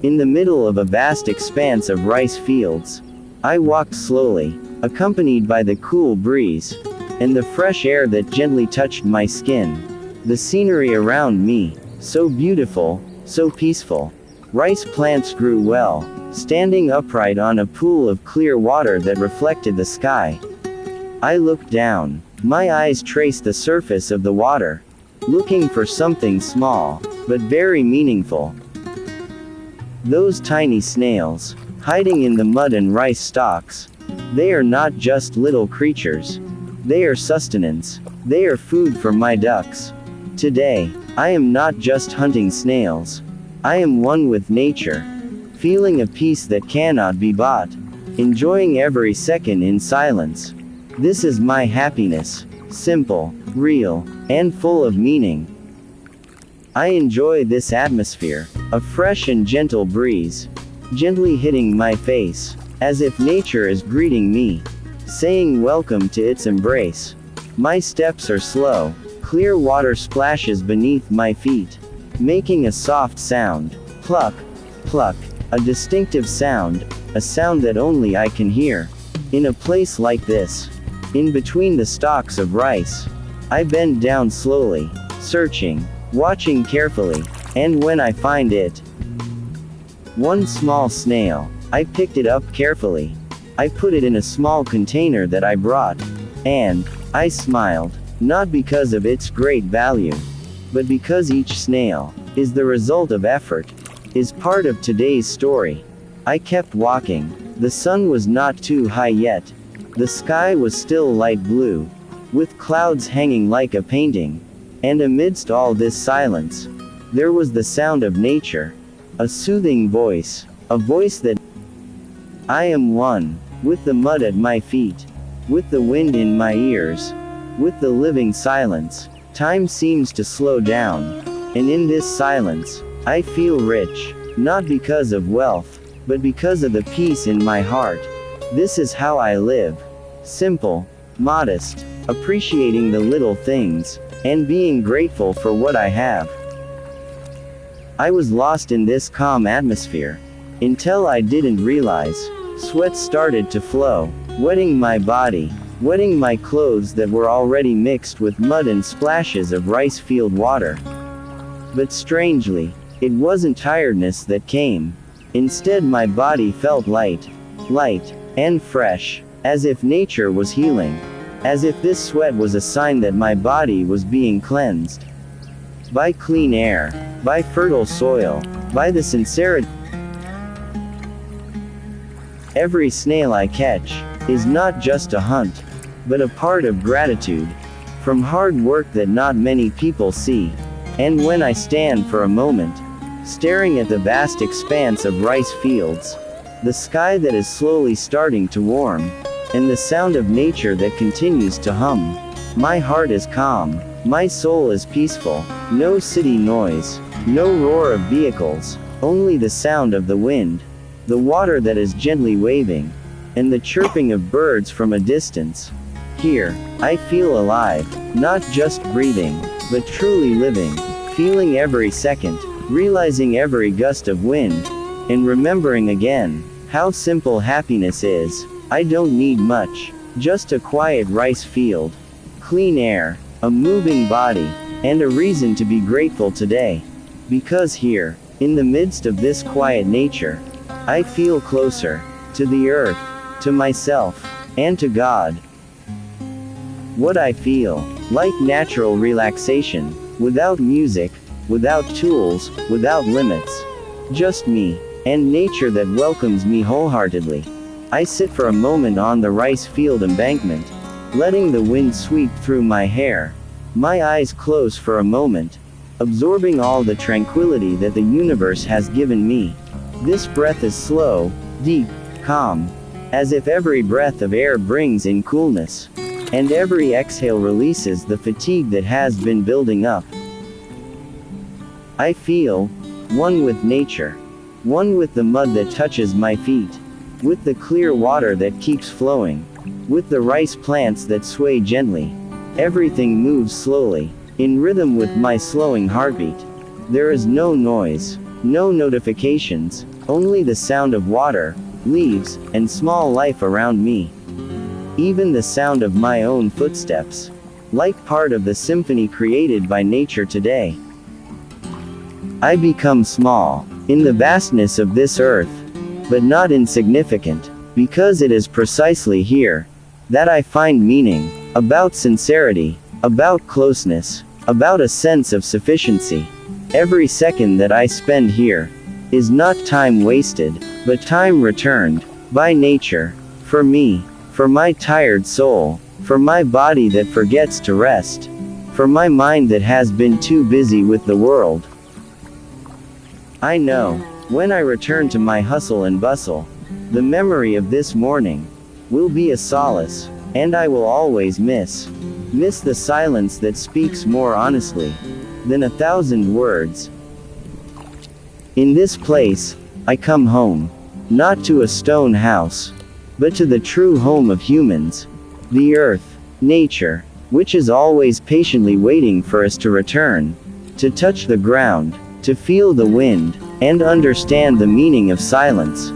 In the middle of a vast expanse of rice fields, I walked slowly, accompanied by the cool breeze, and the fresh air that gently touched my skin. The scenery around me, so beautiful, so peaceful. Rice plants grew well, standing upright on a pool of clear water that reflected the sky. I looked down. My eyes traced the surface of the water, looking for something small, but very meaningful. Those tiny snails, hiding in the mud and rice stalks, they are not just little creatures. They are sustenance. They are food for my ducks. Today, I am not just hunting snails. I am one with nature, feeling a peace that cannot be bought, enjoying every second in silence. This is my happiness, simple, real, and full of meaning. I enjoy this atmosphere, a fresh and gentle breeze, gently hitting my face, as if nature is greeting me, saying welcome to its embrace. My steps are slow, clear water splashes beneath my feet, making a soft sound, pluck, pluck, a distinctive sound, a sound that only I can hear. In a place like this, in between the stalks of rice, I bend down slowly, searching, watching carefully, and when I find it, one small snail, I picked it up carefully. I put it in a small container that I brought, and I smiled, not because of its great value, but because each snail is the result of effort, is part of today's story. I kept walking. The sun was not too high yet. The sky was still light blue, with clouds hanging like a painting. And amidst all this silence, there was the sound of nature, a soothing voice, a voice that I am one, with the mud at my feet, with the wind in my ears, with the living silence. Time seems to slow down, and in this silence, I feel rich, not because of wealth, but because of the peace in my heart. This is how I live. Simple, modest, appreciating the little things, and being grateful for what I have. I was lost in this calm atmosphere, until I didn't realize, sweat started to flow, wetting my body, wetting my clothes that were already mixed with mud and splashes of rice field water. But strangely, it wasn't tiredness that came. Instead, my body felt light, and fresh, as if nature was healing, as if this sweat was a sign that my body was being cleansed by clean air, by fertile soil, by the sincerity. Every snail I catch is not just a hunt, but a part of gratitude, from hard work that not many people see. And when I stand for a moment, staring at the vast expanse of rice fields, the sky that is slowly starting to warm, and the sound of nature that continues to hum, my heart is calm, my soul is peaceful. No city noise, no roar of vehicles, only the sound of the wind, the water that is gently waving, and the chirping of birds from a distance. Here, I feel alive, not just breathing, but truly living, feeling every second, realizing every gust of wind, and remembering again how simple happiness is. I don't need much, just a quiet rice field, clean air, a moving body, and a reason to be grateful today. Because here, in the midst of this quiet nature, I feel closer to the earth, to myself, and to God. What I feel, like natural relaxation, without music, without tools, without limits. Just me, and nature that welcomes me wholeheartedly. I sit for a moment on the rice field embankment, letting the wind sweep through my hair. My eyes close for a moment, absorbing all the tranquility that the universe has given me. This breath is slow, deep, calm, as if every breath of air brings in coolness, and every exhale releases the fatigue that has been building up. I feel one with nature, one with the mud that touches my feet, with the clear water that keeps flowing, with the rice plants that sway gently. Everything moves slowly, in rhythm with my slowing heartbeat. There is no noise, No notifications, only the sound of water, leaves, and small life around me. Even the sound of my own footsteps, like part of the symphony created by nature today. I become small, in the vastness of this earth, but not insignificant, because it is precisely here that I find meaning, about sincerity, about closeness, about a sense of sufficiency. Every second that I spend here is not time wasted, but time returned by nature, for me, for my tired soul, for my body that forgets to rest, for my mind that has been too busy with the world. I know, when I return to my hustle and bustle, the memory of this morning will be a solace, and I will always miss the silence that speaks more honestly than 1,000 words. In this place, I come home, not to a stone house, but to the true home of humans, the earth, nature, which is always patiently waiting for us to return, to touch the ground, to feel the wind, and understand the meaning of silence.